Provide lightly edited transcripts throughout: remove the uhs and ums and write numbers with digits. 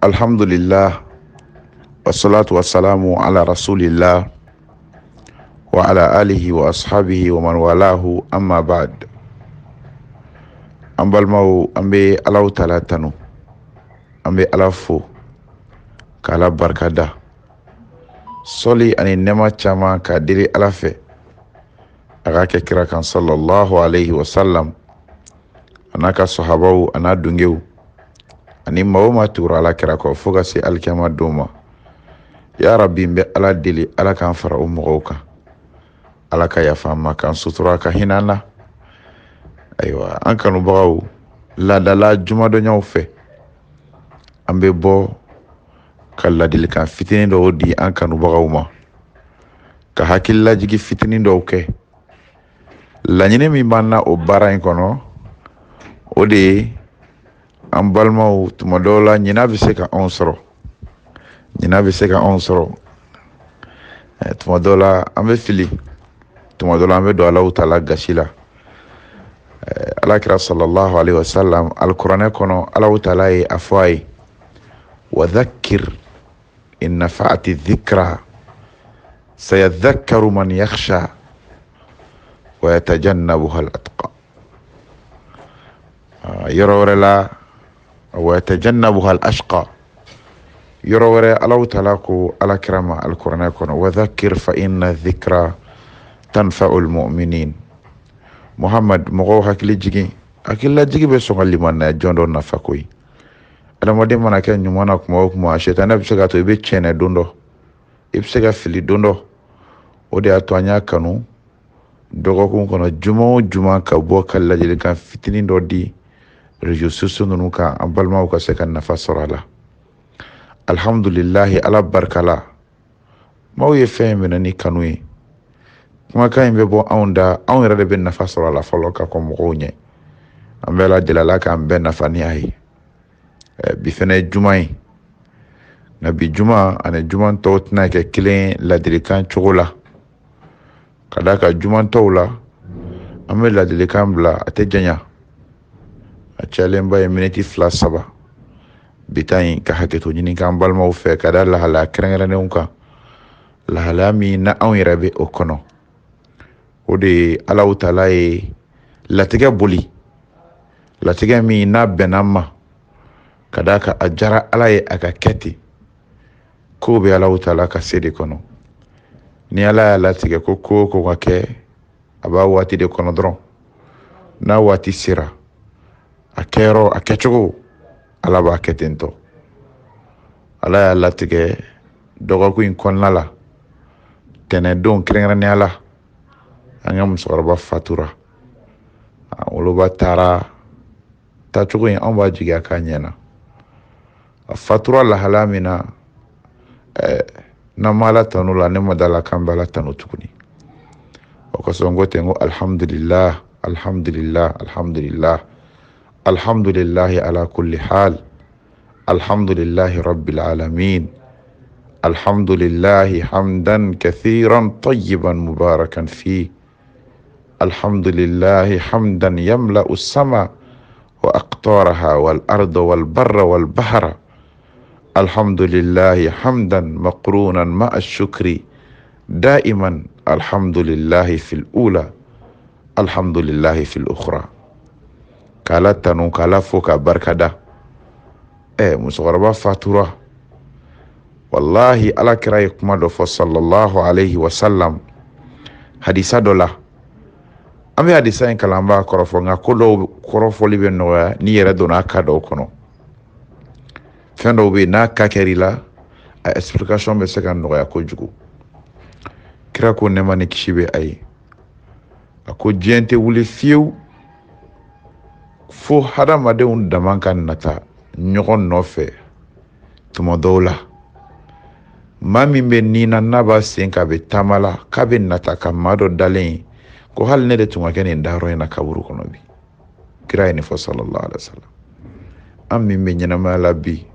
Alhamdulillah, wassalatu wassalamu ala rasulillah wa ala alihi wa ashabihi wa man walahu, amma ba'd. An balimaw, an bɛ Alahu Taala tanu, an bɛ Ala fo k'Ala barikada, sɔli ani nɛɛma caman k'a deli Ala fɛ a ka kɛ kira kan sallallahu alayhi wa sallam, a n'a ka sahabaw a n'a dungew ani maa o maa tugura Ala kira kɔ fo ka se alikiyama don ma. Ya Rabbi, n bɛ Ala deli Ala k'an fara o mɔgɔw kan, Ala ka yafa an ma, k'an sutura, ka hinɛ an na. Ayiwa, an kanubagaw, laadala jumadɔnyaw fɛ an bɛ bɔ ka ladilikan fitinin dɔw di an kanubagaw ma, ka hakililajigi fitinin dɔw kɛ. Laɲini min b'an na o baara in kɔnɔ, o de ye an balimaw tuma dɔw la ɲina bɛ se ka anw sɔrɔ, tuma dɔw la an bɛ fili, tuma dɔw la an bɛ don Alahu Taala gasi la. Alakira sallallahu alayhi wa sallam, alikuranɛ kɔnɔ Alahu Taala ye a fɔ a ye, wa dhakkir in nafa'ati dhikra sayadhakkaru man yakhsha wa yatajannabuha al-atqa. Yɔrɔ wɛrɛ la wa yatajannabuha al-ashqa. Yɔrɔ wɛrɛ Alahu Taala ko alakira ma alikuranɛ kɔnɔ, wa dhakkir fa inna dhikra tanfa'ul mu'minin. Muhammad, mɔgɔw hakili lajigi bɛ sɔn ka limaniya jɔn dɔ nafa koyi. Adamaden mana kɛ ɲuman na kuma o kuma, sɛtanɛ bɛ se ka to i bɛ tiɲɛ don dɔ, i bɛ se ka fili don dɔ. O de y'a to an y'a kanu dɔgɔkun kɔnɔ juma o juma ka bɔ ka ladilikan fitinin dɔ di réseaux sociaux ninnu kan, an balimaw ka se ka nafa sɔrɔ a la. Alhamdulillahi, Ala barika la, maaw ye fɛn minɛ ni kanu ye. Kumakan in bɛ bɔ anw da, anw yɛrɛ de bɛ nafa sɔrɔ a la fɔlɔ ka kɔn mɔgɔw ɲɛ. An bɛ Ala deli Ala k'an bɛɛ nafa ni a ye. Bi fɛnɛ ye juma ye, nka bi juma ani juma tɔw tɛna kɛ kelen ladilikan cogo la. Ka d'a kan juma tɔw la an bɛ ladilikan bila a tɛ janya, a cayalenba ye miniti 2-3. Bi ta in ka hakɛto ɲini k'an balimaw fɛ ka da lahalaya kɛrɛnkɛrɛnnenw kan, lahalaya min na anw yɛrɛ bɛ o kɔnɔ. O de ye Alahu Taala ye latigɛ boli, latigɛ min n'a bɛnna ma, ka d'a kan a jara Ala ye a ka kɛ ten. Kow bɛ Alahu Taala ka se de kɔnɔ. Ni Ala y'a latigɛ ko ko o ko ka kɛ, a b'a waati de kɔnɔ dɔrɔn. N'a waati sera, a kɛyɔrɔ, a kɛcogo, Ala b'a kɛ ten tɔ. Ala y'a latigɛ dɔgɔkun in kɔnɔna la, tɛnɛndon kɛrɛnkɛrɛnnenya la, an ka musokɔrɔba fatura. Woloba taara taacogo in anw b'a jigi a k'a ɲɛna. A fatura lahala min na, n'an ma Ala tanu la, ne ma d'a la k'an bɛ Ala tanu tuguni. O kosɔn n ko ten, n ko alhamdulillah, alhamdulillah, alhamdulillah, alhamdulillahi ala kulli hal, alhamdulillahi rabbil alamin, alhamdulillahi hamdan kathiran tayyiban mubarakan fi, alhamdulillahi hamdan yamla'u sama wa aqtaraha wal arda wal barra wal bahra, alhamdulillahi hamdan maqrunan ma'a shukri daiman, alhamdulillahi fil ula, alhamdulillahi fil ukhra. K'Ala tanu, k'Ala fo, k'a barikada. Musokɔrɔba fatura, wallahi alakira ye kuma dɔ fɔ sallallahu alayhi wa sallam, hadisa dɔ la. An bɛ hadisa in kalan, an b'a kɔrɔfɔ, nka ko dɔw kɔrɔfɔli bɛ nɔgɔya n'i yɛrɛ donna a ka dɔw kɔnɔ. Fɛn dɔw bɛ yen n'a ka kɛr'i la, a explication bɛ se ka nɔgɔya kojugu. Kira ko nɛɛma ni kisi bɛ a ye. A ko diɲɛ tɛ wuli fiyewu fo hadamadenw dama ka nata ɲɔgɔn nɔfɛ tuma dɔw la. Maa min bɛ nin na n'a b'a sen k'a bɛ taama la, k'a bɛ nata ka maa dɔ dalen ye ko hali ne de tun ka kɛ nin dayɔrɔ in na kaburu kɔnɔ bi. Kira ye nin fɔ sallallahu alaihi wa sallam. An min bɛ ɲɛnamaya la bi,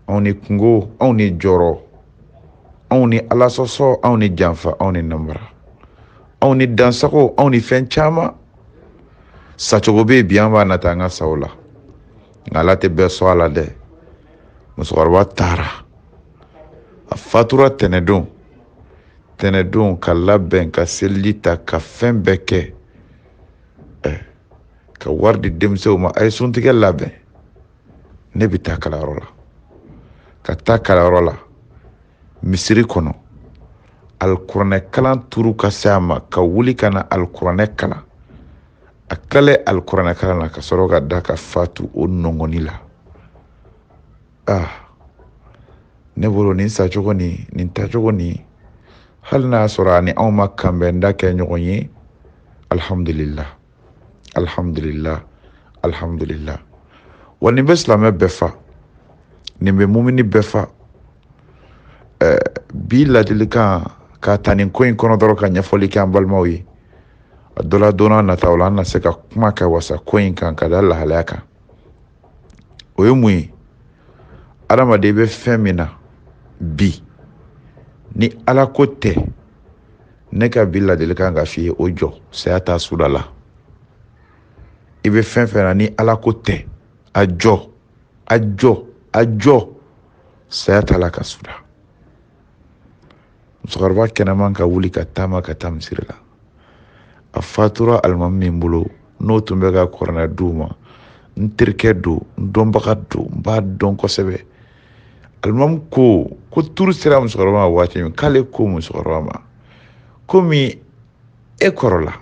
anw ni kungo, anw ni jɔrɔ, anw ni alasɔsɔ, anw ni janfa, anw ni namara, anw ni dansago, anw ni fɛn caman. Sacogo bɛ bi an b'a nata an ka saw la, nka Ala tɛ bɛɛ sɔn a la dɛ. musokɔrɔba taara a fatura tɛnɛdon ka labɛn ka seliji ta ka fɛn bɛɛ kɛ ka wari di denmisɛnw ma a ye suntigɛ labɛn ne bɛ taa kalanyɔrɔ la ka taa kalanyɔrɔ la misiri kɔnɔ alikuranɛ kalan turu ka se a ma ka wuli ka na alikuranɛ kalan a tilalen alikuranɛ kalan na ka sɔrɔ ka da ka fatu o nɔngɔni la ne bolo nin sacogo ni nin tacogo ni hali n'a sɔrɔ ani anw ma kanbɛnda kɛ ɲɔgɔn ye alhamdulillah wa nin bɛ silamɛ bɛɛ fa nin bɛ mumini bɛɛ fa bi ladilikan ka ta nin ko in kɔnɔ dɔrɔn ka ɲɛfɔli kɛ an balimaw ye a dɔ la don n'a nataw la an na se ka kuma kɛ wasa ko in kan ka da lahalaya kan o ye mun ye adamaden bɛ fɛn min na bi ni ala ko tɛ ne ka bi ladilikan ka f'i ye o jɔ saya t'a suda la i bɛ fɛn fɛn na ni ala ko tɛ a jɔ saya t'a la ka suda musokɔrɔba kɛnɛman ka wuli ka taama ka taa misiri la a fatura alimami min bolo n'o tun bɛ ka kuranɛ d'u ma n terikɛ don n dɔnbaga don n b'a dɔn kosɛbɛ alimami ko turu sera musokɔrɔba ma waati min k'ale ko musokɔrɔba ma komi e kɔrɔla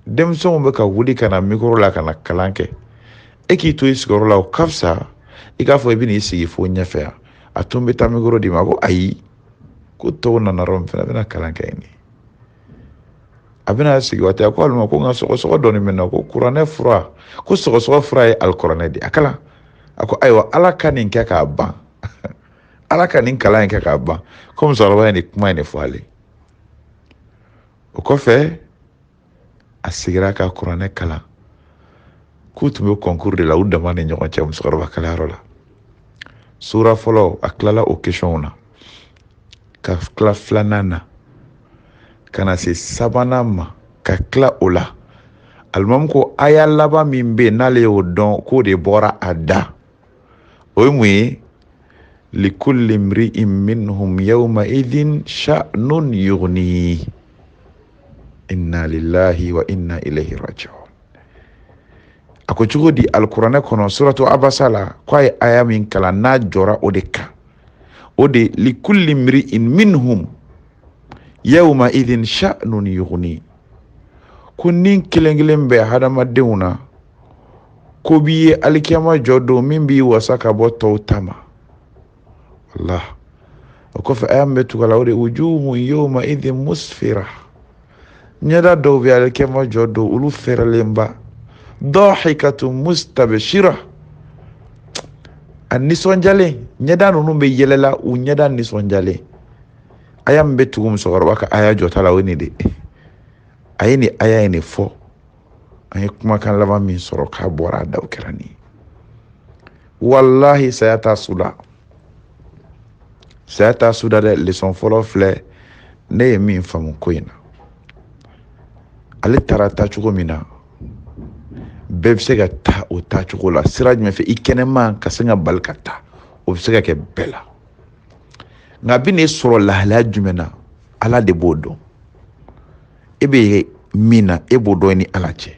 denmisɛnw bɛ ka wuli ka na mikoro la ka na kalan kɛ e k'i to i sigiyɔrɔ la o ka fisa i k'a fɔ i bɛ n'i sigi fo ɲɛfɛ yan a tun bɛ taa mikoro di ma ko ayi ko tɔw nana yɔrɔ min fana bɛna kalan kɛ yen a bɛna sigi waati a ko alima ko nka sɔgɔsɔgɔ dɔɔni bɛ na ko kuranɛ fura ko sɔgɔsɔgɔ fura ye alikuranɛ de a kalan a ko ayiwa ala ka nin kɛ k'a ban ala ka nin kalan in kɛ k'a ban ko musokɔrɔba ye nin kuma in de fɔ ale o kɔfɛ a sigira ka kuranɛ kalan k'u tun bɛ kɔnkuru de la u dama ni ɲɔgɔn cɛ musokɔrɔba kalanyɔrɔ la sura fɔlɔ a tilala o kesɔnw na ka tila filanan na ka na se sabanan ma ka tila o la alimami ko aya laban min bɛ yen n'ale y'o dɔn k'o de bɔra a da o ye mun ye likulli mri'in minhum yawma idhin sha'nun yughni inna lillahi wa inna ilayhi raji'un a ko cogo di alikuranɛ kɔnɔ suratu abasa la k'a ye aya min kalan n'a jɔra o de kan o de likulli mri'in minhum yawma idhin sha'nun yughni ko nin kelen kelen bɛ hadamadenw na ko b'i ye alikiyama jɔ don min b'i wasa ka bɔ tɔw ta ma wallah o kɔfɛ aya min bɛ tugu a la o de wujuhun yawma idhin musfira ɲɛda dɔw bɛ alikiyama jɔ don olu fɛrɛlenba dahikatun mustabshira a nisɔndiyalen ɲɛda ninnu bɛ yɛlɛla u ɲɛda nisɔndiyalen aya min bɛ tugu musokɔrɔba ka aya jɔta la o ye nin de a ye nin aya in de fɔ an ye kumakan laban min sɔrɔ k'a bɔra a da o kɛra nin ye wallahi saya t'a suda dɛ leçon fɔlɔ filɛ ne ye min faamu ko in na ale taara taacogo min na bɛɛ bɛ se ka taa o taacogo la sira jumɛn fɛ i kɛnɛman ka se ka bali ka taa o bɛ se ka kɛ bɛɛ la nka a bɛ n'e sɔrɔ lahalaya jumɛn na ala de b'o dɔn e bɛ min na e b'o dɔn ni ala cɛ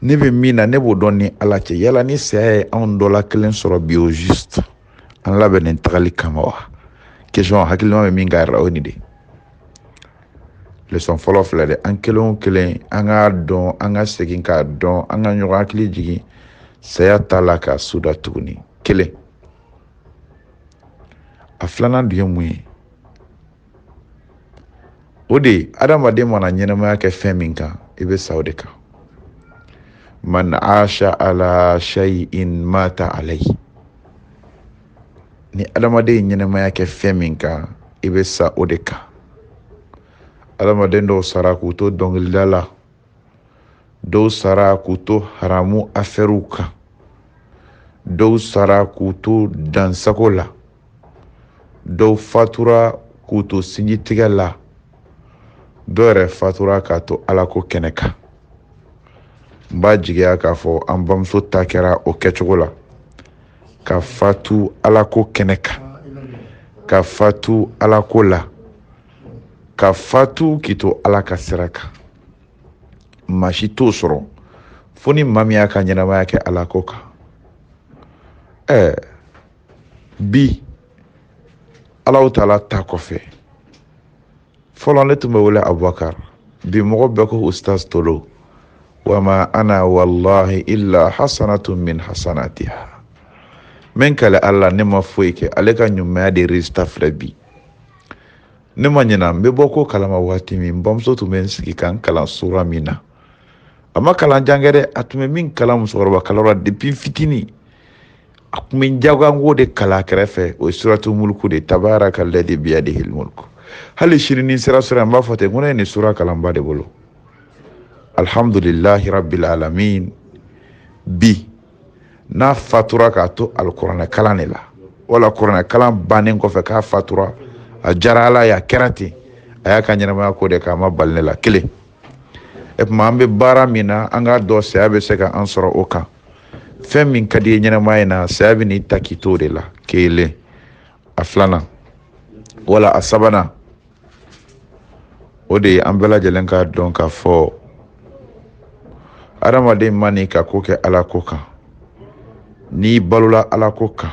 ne bɛ min na ne b'o dɔn ni ala cɛ yala ni saya ye anw dɔ la kelen sɔrɔ bi o juste an labɛn nin tagali kama wa question hakilima bɛ min ka yɛrɛ o ye nin de leçon fɔlɔ filɛ dɛ an kelen o kelen an k'a dɔn an ka segin k'a dɔn an ka ɲɔgɔn hakili jigin saya t'a la k'a suda tuguni kelen a filanan dun ye mun ye o de adamaden mana ɲɛnamaya kɛ fɛn min kan i bɛ sa o de kan man asha ala shay'in mata alayhi ni adamaden ɲɛnamaya kɛ fɛn min kan i bɛ sa o de kan adamaden dɔw sara k'u to dɔnkilida la dɔw sara k'u to haramu afɛriw kan dɔw sara k'u to dansago la dɔw fatura k'u to sinjitigɛ la dɔw yɛrɛ fatura k'a to ala ko kɛnɛ kan n b'a jigiya k'a fɔ an bamuso ta kɛra o kɛcogo la ka fatu ala ko kɛnɛ kan, ka fatu ala ko la, ka fatu k'i to ala ka sira kan. Maa si t'o sɔrɔ fo ni maa min y'a ka ɲɛnamaya kɛ ala ko kan. Bi Allahu Taala ta kɔfɛ fɔlɔ ne tun bɛ wele Abubakar, bi mɔgɔ bɛɛ ko Ustaz Tolo. Wa ma ana wallahi illa hasanatun min hasanatiha. Men kale Allah ne ma foyi kɛ ale ka ɲumanya de résultat filɛ bi. Ne ma ɲina n bɛ bɔ ko kalama waati min, n bamuso tun bɛ n sigi kan kalan sura min na. A ma kalan jan kɛ dɛ, a tun bɛ min kalan musokɔrɔba kalan depuis fitini. A tun bɛ n diyagoya n k'o de kalan a kɛrɛfɛ, o ye suratu mulku de, tabaraka alladhi biyadihil mulku. Hali sini ni sera sura n b'a fɔ ten, n ko ne ye nin sura kalanba de bolo. Alhamdulillahi rabbil alamin. Bi n'a fatura k'a to alikuranɛ kalan de la, wala kuranɛ kalan bannen kɔfɛ k'a fatura, a jara ala ye, a kɛra ten, a y'a ka ɲɛnamaya ko de k'a ma bali ne la kelen. Et puis an bɛ baara min na an k'a dɔn saya bɛ se ka an sɔrɔ o kan. Fɛn min ka di ye ɲɛnamaya in na saya bɛ n'i ta k'i to de la, kelen. A filanan wala a sabanan, o de ye an bɛɛ lajɛlen k'a dɔn k'a fɔ adamaden ma n'i ka ko kɛ ala ko kan, n'i balola ala ko kan,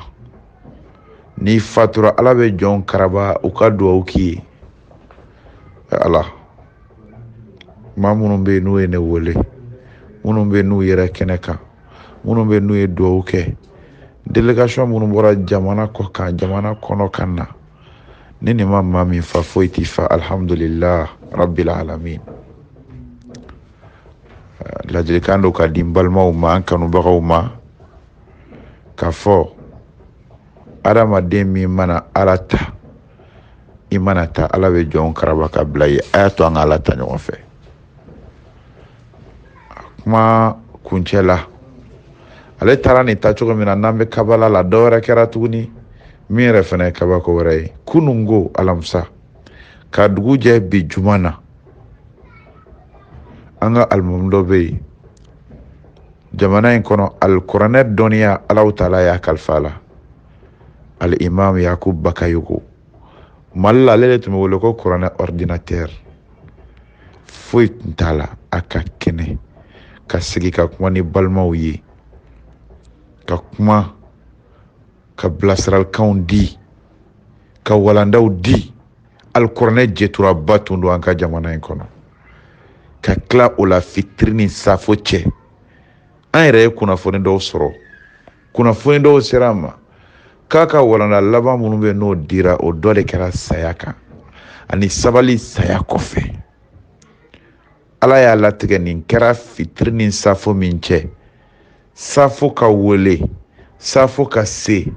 n'i fatura ala bɛ jɔn karaba u ka duwawu k'i ye. Ala, maa minnu bɛ yen n'u ye ne wele, minnu bɛ yen n'u yɛrɛ kɛnɛ kan, minnu bɛ yen n'u ye duwawu kɛ, délégation minnu bɔra jamana kɔ kan, jamana kɔnɔ kan na, ni nin ma maa min fa foyi t'i fa, alhamdulillah rabbil alamin. Ladilikan dɔ ka di n balimaw ma, an kanubagaw ma, k'a fɔ adamaden min mana ala ta, i mana ta ala bɛ jɔn karaba ka bila ye. A y'a to an ka ala ta ɲɔgɔn fɛ. Kuma kuncɛ la, ale taara nin ta cogo min na, n'an bɛ kabala la, dɔ wɛrɛ kɛra tuguni min yɛrɛ fana ye kabako wɛrɛ ye. Kunungo alamisa ka dugu jɛ bi juma na, an ka alimamu dɔ bɛ yen jamana in kɔnɔ, alikuranɛ dɔnniya Allahu Taala y'a kalifa la, al-imam Yakub Bakayoko. Mali la ale de tun bɛ wele ko kuranɛ ordinateur. Foyi tun t'a la, a ka kɛnɛ ka sigi ka kuma ni balimaw ye, ka kuma, ka bilasiralikanw di, ka walandaw di. Alikuranɛ jɛturaba tun don an ka jamana in kɔnɔ, ka tila o la fitiri ni safo cɛ. An yɛrɛ ye kunnafoni dɔw sɔrɔ, kunnafoni dɔw sera an ma k'a ka walanda laban minnu bɛ n'o dira, o dɔ de kɛra saya kan ani sabali saya kɔfɛ. Ala y'a latigɛ, nin kɛra fitiri ni safo min cɛ. Safo ka wele, safo ka se,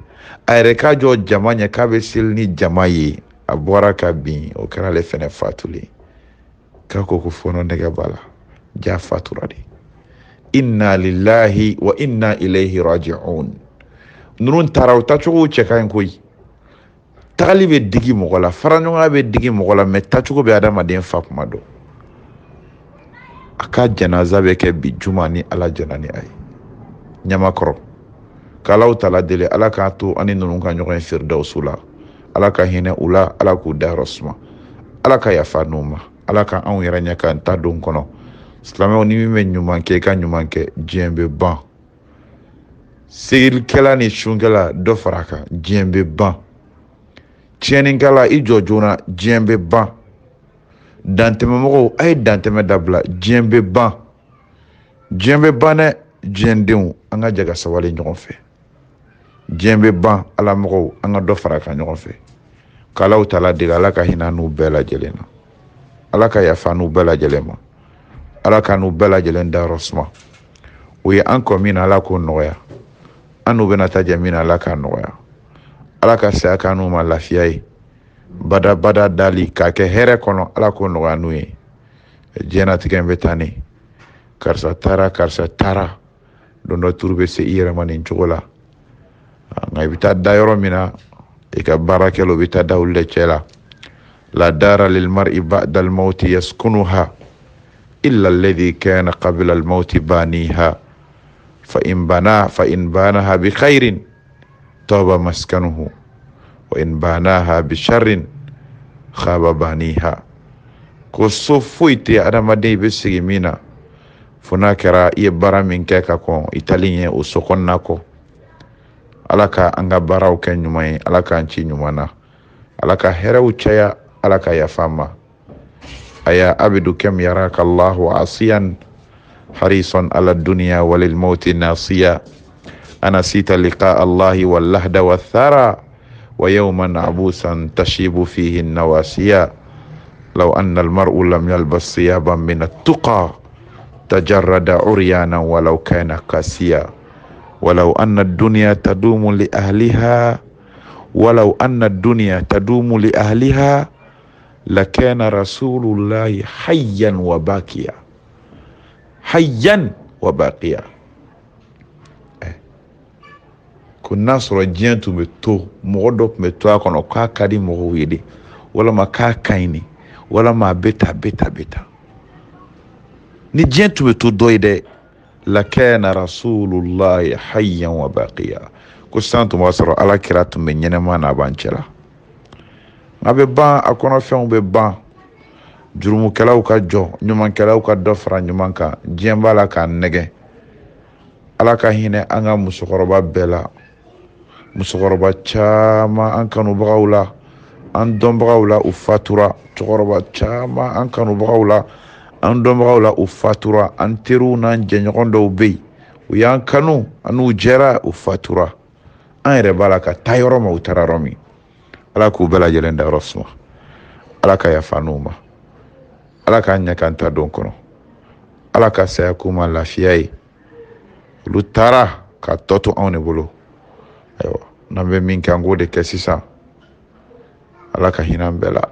a yɛrɛ k'a jɔ jama ɲɛ k'a bɛ seli ni jama ye, a bɔra ka bin, o kɛra ale fɛnɛ fatulen. K'a ko fɔnɔ nɛgɛ b'a la, ja fatura de. Inna lillahi wa inna ilayhi raji'un. Ninnu taara u tacogo cɛ ka ɲi koyi. Tagali bɛ digi mɔgɔ la, faraɲɔgɔnya bɛ digi mɔgɔ la, mais tacogo bɛ adamaden fa kuma dɔn. A ka janaza bɛ kɛ bi juma ni ala jɛna ni a ye Ɲamakɔrɔ. K'Allahu Taala deli ala k'a to ani ninnu ka ɲɔgɔn ye firidawusu la, ala ka hinɛ u la, ala k'u dayɔrɔ suma, ala ka yafa n'u ma, ala ka anw yɛrɛ ɲɛ k'an ta don kɔnɔ. Silamɛw, ni min bɛ ɲuman kɛ i ka ɲuman kɛ, diɲɛ bɛ ban. Segilikɛla ni sunkɛla dɔ fara a kan, diɲɛ bɛ ban. Tiɲɛnikɛla i jɔ joona, diɲɛ bɛ ban. Dantɛmɛmɔgɔw a ye dantɛmɛ dabila, diɲɛ bɛ ban. Diɲɛ bɛ ban dɛ, diɲɛdenw an ka jɛ ka sabali ɲɔgɔn fɛ. Diɲɛ bɛ ban, ala mɔgɔw an ka dɔ fara a kan ɲɔgɔn fɛ. K'Allahu Taala deli ala ka hinɛ n'u bɛɛ lajɛlen na, ala ka yafa n'u bɛɛ lajɛlen ma, ala ka n'u bɛɛ lajɛlen dayɔrɔ suma. O ye an kɔ min na ala k'o nɔgɔya, an n'u bɛna taa jɛ min na ala k'a nɔgɔya, ala ka saya k'a n'u ma lafiya ye, bada dali k'a kɛ hɛrɛ kɔnɔ, ala k'o nɔgɔya n'u ye. Diɲɛnatigɛ in bɛ taa ne, karisa taara, don dɔ turu bɛ se i yɛrɛ ma nin cogo la. Nka i bɛ taa da yɔrɔ min na, i ka baarakɛlaw bɛ taa da olu de cɛ la. La dara lil mar'i ba'da al mawti yaskunuha illa alladhi kana qabla al mawti baniha fa in banaha bi khairin طاب مسكنه وإن باناها بشر خاب بانيها. ko so foyi tɛ adamaden bɛ sigi min na fo n'a kɛra i ye baara min kɛ ka kɔn i tali ɲɛ o so kɔnɔna kɔ. ala ka an ka baaraw kɛ ɲuman ye, ala k'an ci ɲuman na, ala ka hɛrɛw caya, ala ka yafa ma. aya abidu kam yaraka allahu asiyan harisan ala dunya walil mauti nasiya anasita liqa allahi wal lahda wa thara wa yawman abusan tashibu fihi nawasiya. لو أن المرء لم يلبس ثيابا من التقى تجرد عريانا ولو كان قاسيا. ولو أن الدنيا تدوم لأهلها لكان رسول الله حيا وباقيا. كنا سورة جين تمتو مغدوك متوا كنا كاكادي مغويدي ولا ما كاكايني wala ma beta ni diɲɛ tun bɛ to dɔ ye dɛ lakana rasulullahi hayyan wa baqiya. ko san tun b'a sɔrɔ ala kira tun bɛ ɲɛnɛma n'a b'an cɛla. a bɛ ban, a kɔnɔfɛnw bɛ ban, jurumukɛlaw ka jɔ, ɲumankɛlaw ka dɔ fara ɲuman kan, diɲɛ b'a la k'a nɛgɛ. ala ka hinɛ an ka musokɔrɔba bɛɛ la, musokɔrɔba caman an kanubagaw la, an dɔnbagaw la u fatura. cɛkɔrɔba caman an kanubagaw la, an dɔnbagaw la u fatura. an teriw n'an jɛɲɔgɔn dɔw bɛ yen u y'an kanu, an n'u jɛra u fatura. an yɛrɛ b'a la ka taa yɔrɔ ma u taara yɔrɔ min. ala k'u bɛɛ lajɛlen da yɔrɔ suma, ala ka yafa n'u ma, ala k'an ɲɛ k'an ta don kɔnɔ, ala ka saya k'u ma lafiya ye. olu taara ka tɔ to anw de bolo. ayiwa n'an bɛ min kɛ an k'o de kɛ sisan. ala ka hinɛ an bɛɛ la,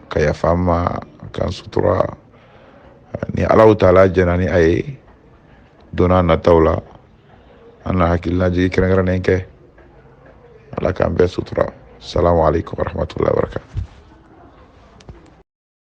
ka yafa an ma, k'an sutura. ni Alahu Taala jɛna ni a ye don n'a nataw la, an na hakililajigi kɛrɛnkɛrɛnnen kɛ. ala k'an bɛɛ sutura. Salamu alaikum warahmatullahi wabarakatuh.